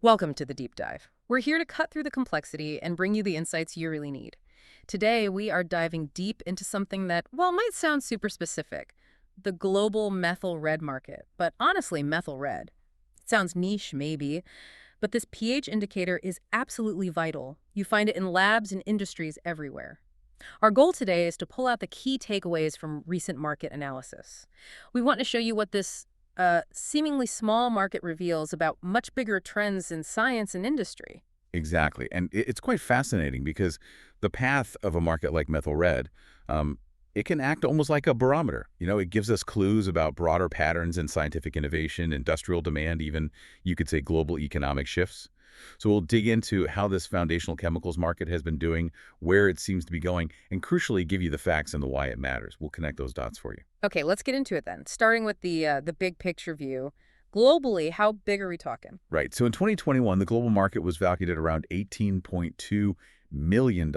Welcome to the Deep Dive. We're here to cut through the complexity and bring you the insights you really need. Today, we are diving deep into something that, well, might sound super specific, the global methyl red market. But honestly, methyl red. It sounds niche, maybe, but this pH indicator is absolutely vital. You find it in labs and industries everywhere. Our goal today is to pull out the key takeaways from recent market analysis. We want to show you what this seemingly small market reveals about much bigger trends in science and industry. Exactly. And it's quite fascinating because the path of a market like methyl red, it can act almost like a barometer. It gives us clues about broader patterns in scientific innovation, industrial demand, even you could say global economic shifts. So we'll dig into how this foundational chemicals market has been doing, where it seems to be going, and crucially give you the facts and the why it matters. We'll connect those dots for you. Okay, let's get into it then. Starting with the big picture view. Globally, how big are we talking? Right. So in 2021, the global market was valued at around $18.2 million.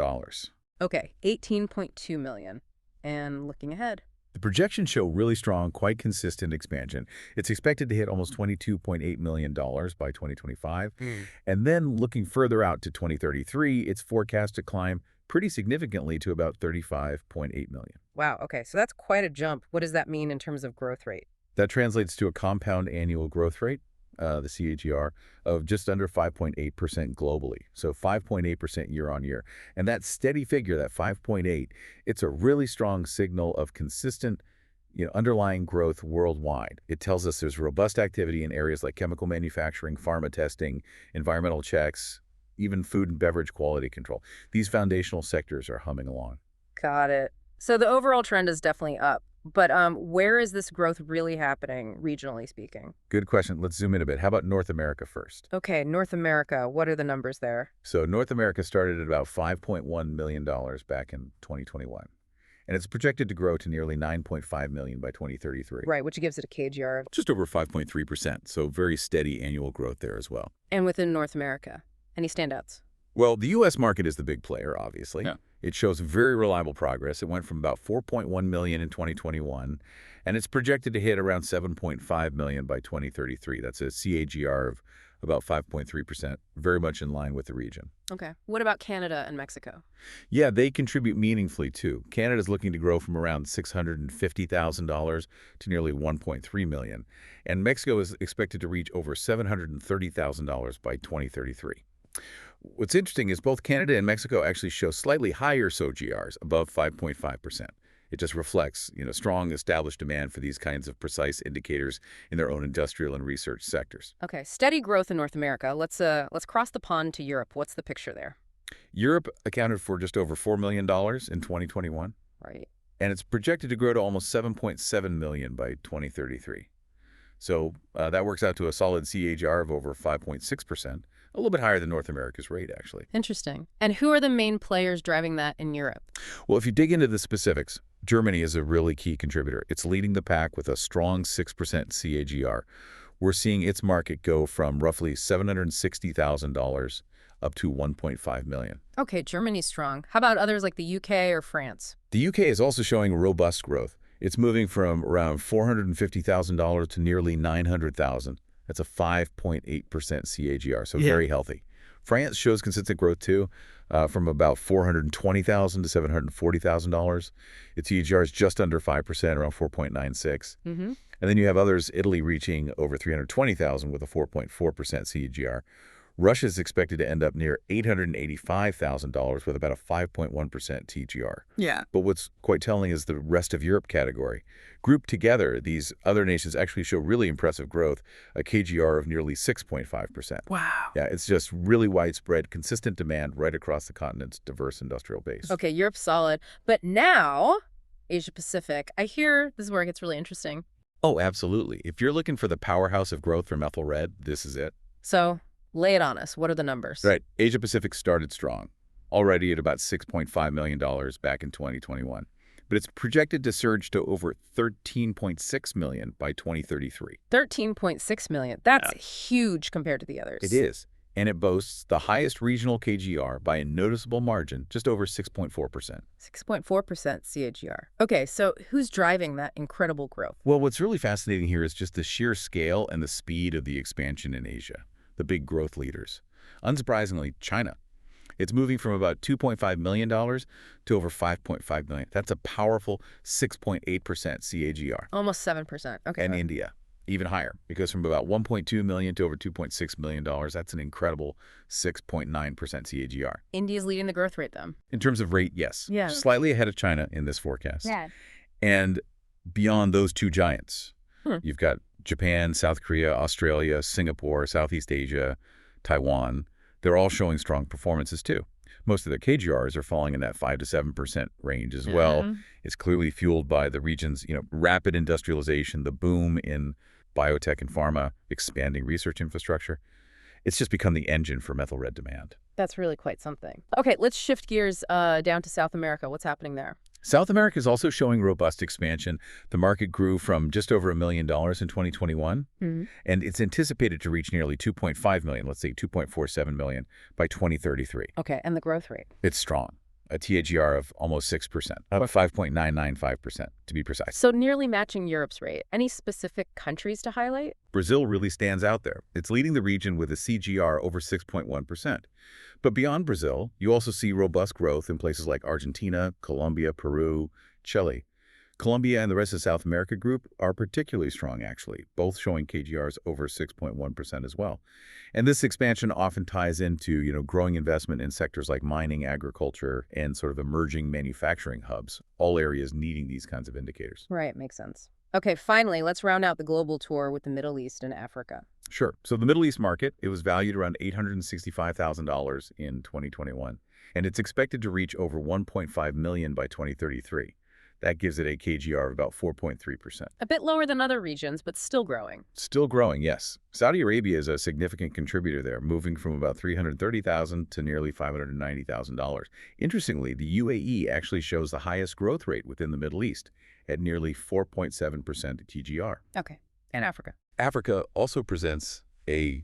Okay, 18.2 million. And looking ahead. The projections show really strong, quite consistent expansion. It's expected to hit almost $22.8 million by 2025. And then looking further out to 2033, it's forecast to climb pretty significantly to about 35.8 million. Wow, okay, so that's quite a jump. What does that mean in terms of growth rate? That translates to a compound annual growth rate, the CAGR, of just under 5.8% globally. So 5.8% year on year. And that steady figure, that 5.8, it's a really strong signal of consistent, underlying growth worldwide. It tells us there's robust activity in areas like chemical manufacturing, pharma testing, environmental checks, even food and beverage quality control. These foundational sectors are humming along. Got it. So the overall trend is definitely up. But where is this growth really happening, regionally speaking? Good question. Let's zoom in a bit. How about North America first? Okay, North America, what are the numbers there? So North America started at about $5.1 million back in 2021. And it's projected to grow to nearly 9.5 million by 2033. Right, which gives it a KGR of... Just over 5.3%, so very steady annual growth there as well. And within North America, any standouts? Well, the U.S. market is the big player, obviously. Yeah. It shows very reliable progress. It went from about 4.1 million in 2021, and it's projected to hit around 7.5 million by 2033. That's a CAGR of about 5.3%, very much in line with the region. Okay. What about Canada and Mexico? Yeah, they contribute meaningfully, too. Canada's looking to grow from around $650,000 to nearly 1.3 million, and Mexico is expected to reach over $730,000 by 2033. What's interesting is both Canada and Mexico actually show slightly higher SOGRs, above 5.5%. It just reflects, strong established demand for these kinds of precise indicators in their own industrial and research sectors. Okay, steady growth in North America. Let's cross the pond to Europe. What's the picture there? Europe accounted for just over $4 million in 2021. Right. And it's projected to grow to almost 7.7 million by 2033. So that works out to a solid CAGR of over 5.6%. A little bit higher than North America's rate, actually. Interesting. And who are the main players driving that in Europe? Well, if you dig into the specifics, Germany is a really key contributor. It's leading the pack with a strong 6% CAGR. We're seeing its market go from roughly $760,000 up to 1.5 million. Okay, Germany's strong. How about others like the UK or France? The UK is also showing robust growth. It's moving from around $450,000 to nearly $900,000. That's a 5.8% CAGR, so very healthy. France shows consistent growth, too, from about $420,000 to $740,000. Its CAGR is just under 5%, around 4.96. And then you have others, Italy reaching over $320,000 with a 4.4% CAGR. Russia is expected to end up near $885,000 with about a 5.1% TGR. Yeah. But what's quite telling is the rest of Europe category. Grouped together, these other nations actually show really impressive growth, a KGR of nearly 6.5%. Wow. Yeah, it's just really widespread, consistent demand right across the continent's diverse industrial base. Okay, Europe's solid. But now, Asia Pacific, I hear this is where it gets really interesting. Oh, absolutely. If you're looking for the powerhouse of growth for methyl red, this is it. So lay it on us. What are the numbers? Right. Asia Pacific started strong, already at about $6.5 million back in 2021. But it's projected to surge to over 13.6 million by 2033. 13.6 million. That's huge compared to the others. It is. And it boasts the highest regional KGR by a noticeable margin, just over 6.4%. 6.4% CAGR. Okay, so who's driving that incredible growth? Well, what's really fascinating here is just the sheer scale and the speed of the expansion in Asia. the big growth leaders. Unsurprisingly, China. It's moving from about $2.5 million to over $5.5 million. That's a powerful 6.8% CAGR. Almost 7%. Okay. And India, even higher. It goes from about $1.2 million to over $2.6 million. That's an incredible 6.9% CAGR. India's leading the growth rate, though. In terms of rate, yes. Yeah. Slightly ahead of China in this forecast. Yeah. And beyond those two giants, Hmm. you've got Japan, South Korea, Australia, Singapore, Southeast Asia, Taiwan. They're all showing strong performances too. Most of their KGRs are falling in that 5 to 7% range as well. It's clearly fueled by the region's, rapid industrialization, the boom in biotech and pharma, expanding research infrastructure. It's just become the engine for methyl red demand. That's really quite something. Okay, let's shift gears down to South America. What's happening there? South America is also showing robust expansion. The market grew from just over $1 million in 2021, and it's anticipated to reach nearly 2.5 million, let's say 2.47 million, by 2033. Okay, and the growth rate? It's strong, a TAGR of almost 6%, about 5.995% to be precise. So nearly matching Europe's rate. Any specific countries to highlight? Brazil really stands out there. It's leading the region with a CGR over 6.1%. But beyond Brazil, you also see robust growth in places like Argentina, Colombia, Peru, Chile. Colombia and the rest of South America group are particularly strong, actually, both showing KGRs over 6.1% as well. And this expansion often ties into, growing investment in sectors like mining, agriculture, and sort of emerging manufacturing hubs, all areas needing these kinds of indicators. Right, makes sense. Okay, finally, let's round out the global tour with the Middle East and Africa. Sure. So the Middle East market, it was valued around $865,000 in 2021, and it's expected to reach over $1.5 million by 2033. That gives it a KGR of about 4.3%. A bit lower than other regions, but still growing. Still growing, yes. Saudi Arabia is a significant contributor there, moving from about $330,000 to nearly $590,000. Interestingly, the UAE actually shows the highest growth rate within the Middle East at nearly 4.7% TGR. Okay, and Africa. Africa also presents a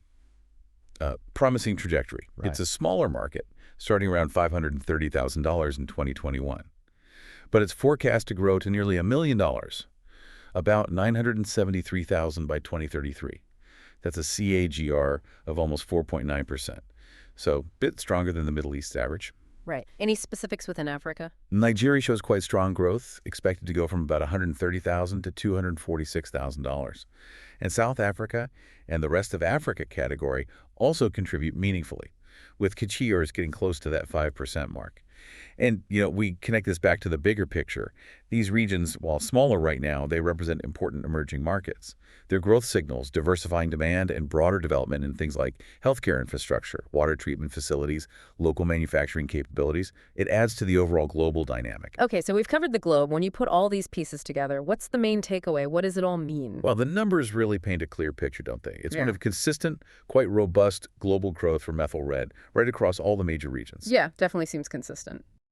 promising trajectory. Right. It's a smaller market, starting around $530,000 in 2021. But it's forecast to grow to nearly $1 million, about $973,000 by 2033. That's a CAGR of almost 4.9%. So a bit stronger than the Middle East average. Right. Any specifics within Africa? Nigeria shows quite strong growth, expected to go from about $130,000 to $246,000. And South Africa and the rest of Africa category also contribute meaningfully, with KGRs getting close to that 5% mark. And, we connect this back to the bigger picture. These regions, while smaller right now, they represent important emerging markets. Their growth signals diversifying demand and broader development in things like healthcare infrastructure, water treatment facilities, local manufacturing capabilities. It adds to the overall global dynamic. Okay, so we've covered the globe. When you put all these pieces together, what's the main takeaway? What does it all mean? Well, the numbers really paint a clear picture, don't they? It's one of consistent, quite robust global growth for methyl red right across all the major regions. Yeah, definitely seems consistent.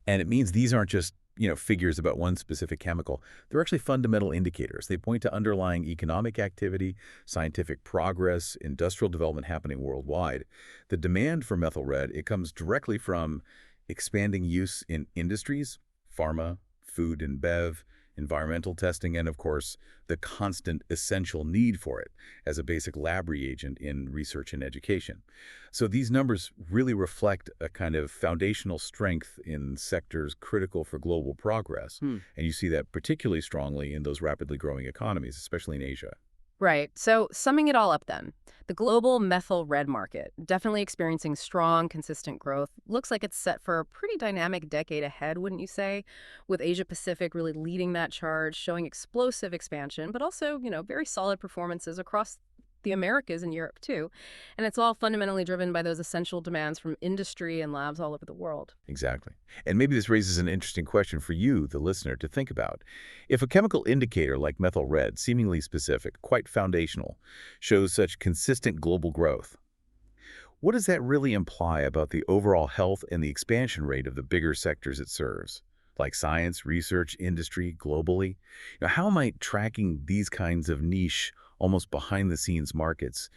And it means these aren't just, figures about one specific chemical. They're actually fundamental indicators. They point to underlying economic activity, scientific progress, industrial development happening worldwide. The demand for methyl red, it comes directly from expanding use in industries, pharma, food and bev, environmental testing, and of course, the constant essential need for it as a basic lab reagent in research and education. So these numbers really reflect a kind of foundational strength in sectors critical for global progress. And you see that particularly strongly in those rapidly growing economies, especially in Asia. Right. So summing it all up then, the global methyl red market, definitely experiencing strong, consistent growth. Looks like it's set for a pretty dynamic decade ahead, wouldn't you say? With Asia Pacific really leading that charge, showing explosive expansion, but also, very solid performances across the Americas and Europe too. And it's all fundamentally driven by those essential demands from industry and labs all over the world. Exactly. And maybe this raises an interesting question for you, the listener, to think about. If a chemical indicator like methyl red, seemingly specific, quite foundational, shows such consistent global growth, what does that really imply about the overall health and the expansion rate of the bigger sectors it serves? Like science, research, industry, globally? How might tracking these kinds of niche, almost behind-the-scenes markets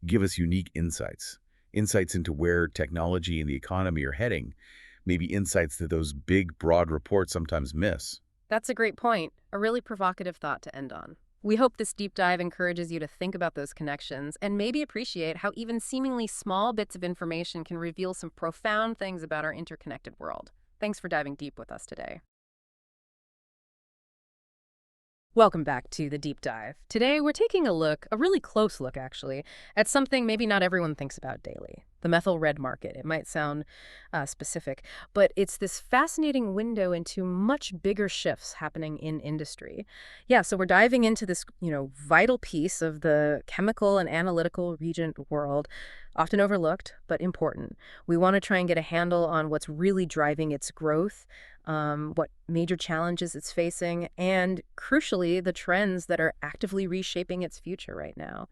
give us unique insights? Insights into where technology and the economy are heading, maybe insights that those big, broad reports sometimes miss. That's a great point. A really provocative thought to end on. We hope this deep dive encourages you to think about those connections and maybe appreciate how even seemingly small bits of information can reveal some profound things about our interconnected world. Thanks for diving deep with us today. Welcome back to the deep dive. Today, we're taking a look, a really close look actually, at something maybe not everyone thinks about daily, the methyl red market. It might sound specific, but it's this fascinating window into much bigger shifts happening in industry. Yeah, so we're diving into this, vital piece of the chemical and analytical reagent world, often overlooked, but important. We want to try and get a handle on what's really driving its growth, what major challenges it's facing, and crucially, the trends that are actively reshaping its future right now.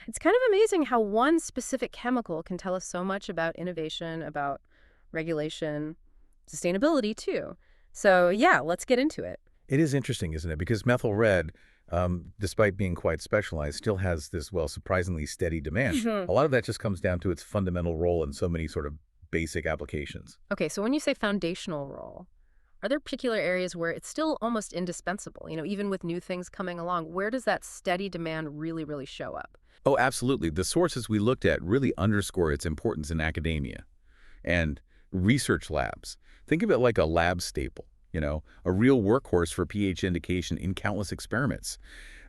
It's kind of amazing how one specific chemical can tell us so much about innovation, about regulation, sustainability, too. So, yeah, let's get into it. It is interesting, isn't it? Because methyl red, despite being quite specialized, still has this, well, surprisingly steady demand. A lot of that just comes down to its fundamental role in so many sort of basic applications. Okay, so when you say foundational role, are there particular areas where it's still almost indispensable, even with new things coming along? Where does that steady demand really, really show up? Oh, absolutely. The sources we looked at really underscore its importance in academia and research labs. Think of it like a lab staple, a real workhorse for pH indication in countless experiments.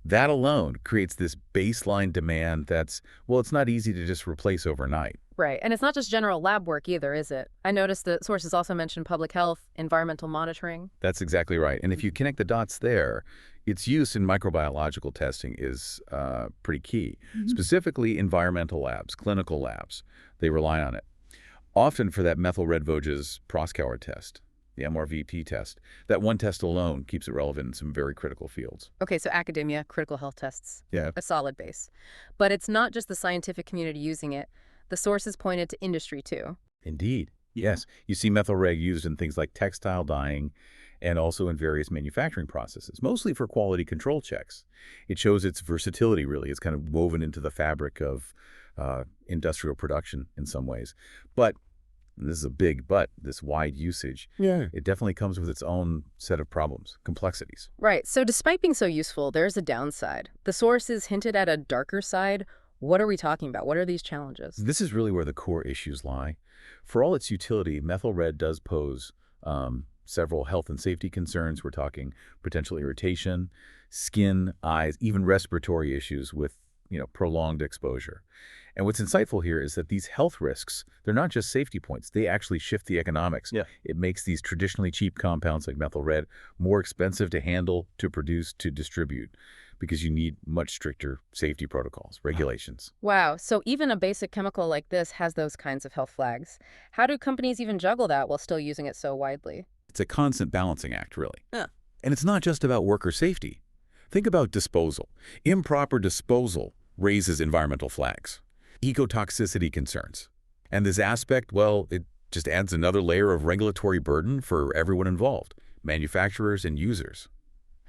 That alone creates this baseline demand that's, well, it's not easy to just replace overnight. Right. And it's not just general lab work either, is it? I noticed the sources also mentioned public health, environmental monitoring. That's exactly right. And if you connect the dots there, its use in microbiological testing is pretty key. Specifically, environmental labs, clinical labs, they rely on it. Often for that methyl red Voges Proskauer test, the MRVP test. That one test alone keeps it relevant in some very critical fields. Okay, so academia, critical health tests, Yeah. a solid base. But it's not just the scientific community using it. The sources pointed to industry, too. Indeed. Yes. You see methyl red used in things like textile dyeing and also in various manufacturing processes, mostly for quality control checks. It shows its versatility, really. It's kind of woven into the fabric of industrial production in some ways. But this is a big but, this wide usage, it definitely comes with its own set of problems, complexities. Right, so despite being so useful, there's a downside. The sources hinted at a darker side. What are we talking about? What are these challenges? This is really where the core issues lie. For all its utility, methyl red does pose several health and safety concerns. We're talking potential irritation, skin, eyes, even respiratory issues with prolonged exposure. And what's insightful here is that these health risks, they're not just safety points. They actually shift the economics. Yeah. It makes these traditionally cheap compounds like methyl red more expensive to handle, to produce, to distribute, because you need much stricter safety protocols, regulations. Wow, so even a basic chemical like this has those kinds of health flags. How do companies even juggle that while still using it so widely? It's a constant balancing act, really. Yeah. And it's not just about worker safety. Think about disposal. Improper disposal raises environmental flags, ecotoxicity concerns. And this aspect, well, it just adds another layer of regulatory burden for everyone involved, manufacturers and users.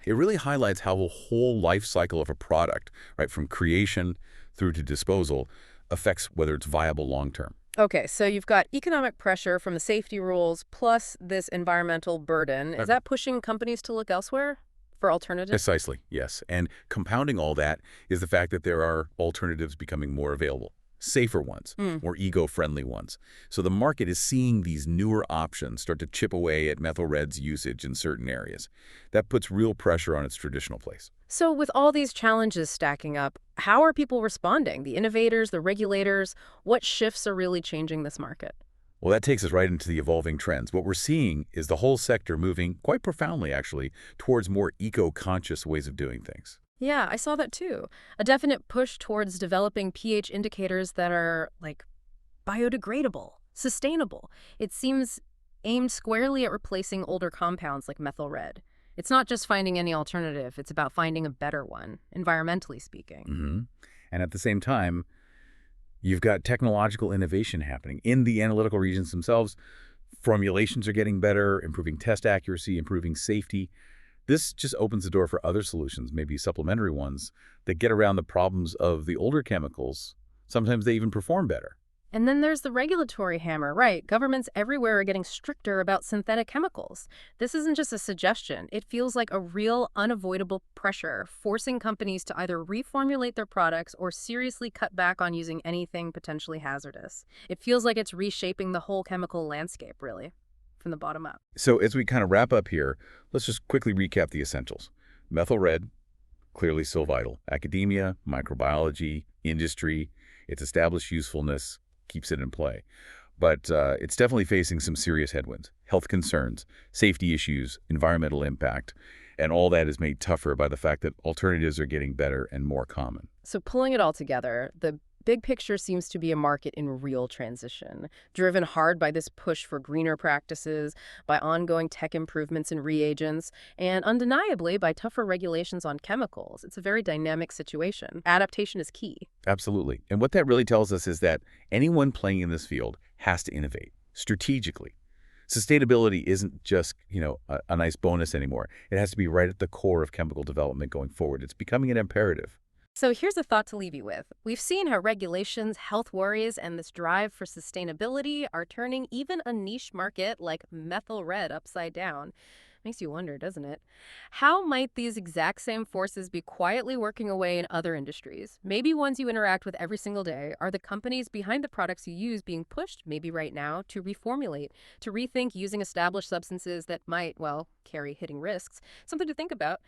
It really highlights how the whole life cycle of a product, right, from creation through to disposal, affects whether it's viable long-term. Okay, so you've got economic pressure from the safety rules plus this environmental burden. Is that pushing companies to look elsewhere for alternatives? Precisely, yes. And compounding all that is the fact that there are alternatives becoming more available, safer ones, more eco-friendly ones. So the market is seeing these newer options start to chip away at methyl red's usage in certain areas. That puts real pressure on its traditional place. So with all these challenges stacking up, how are people responding? The innovators, the regulators, what shifts are really changing this market? Well, that takes us right into the evolving trends. What we're seeing is the whole sector moving, quite profoundly actually, towards more eco-conscious ways of doing things. Yeah, I saw that too. A definite push towards developing pH indicators that are, like, biodegradable, sustainable. It seems aimed squarely at replacing older compounds like methyl red. It's not just finding any alternative, it's about finding a better one, environmentally speaking. And at the same time, you've got technological innovation happening. In the analytical regions themselves, formulations are getting better, improving test accuracy, improving safety. This just opens the door for other solutions, maybe supplementary ones, that get around the problems of the older chemicals. Sometimes they even perform better. And then there's the regulatory hammer, right? Governments everywhere are getting stricter about synthetic chemicals. This isn't just a suggestion. It feels like a real, unavoidable pressure, forcing companies to either reformulate their products or seriously cut back on using anything potentially hazardous. It feels like it's reshaping the whole chemical landscape, really, from the bottom up. So as we kind of wrap up here, let's just quickly recap the essentials. Methyl red, clearly still vital. Academia, microbiology, industry, its established usefulness keeps it in play. But it's definitely facing some serious headwinds, health concerns, safety issues, environmental impact, and all that is made tougher by the fact that alternatives are getting better and more common. So pulling it all together, the big picture seems to be a market in real transition, driven hard by this push for greener practices, by ongoing tech improvements in reagents, and undeniably by tougher regulations on chemicals. It's a very dynamic situation. Adaptation is key. Absolutely. And what that really tells us is that anyone playing in this field has to innovate strategically. Sustainability isn't just, a nice bonus anymore. It has to be right at the core of chemical development going forward. It's becoming an imperative. So here's a thought to leave you with. We've seen how regulations, health worries, and this drive for sustainability are turning even a niche market like methyl red upside down. Makes you wonder, doesn't it? How might these exact same forces be quietly working away in other industries? Maybe ones you interact with every single day. Are the companies behind the products you use being pushed, maybe right now, to reformulate, to rethink using established substances that might, well, carry hidden risks? Something to think about.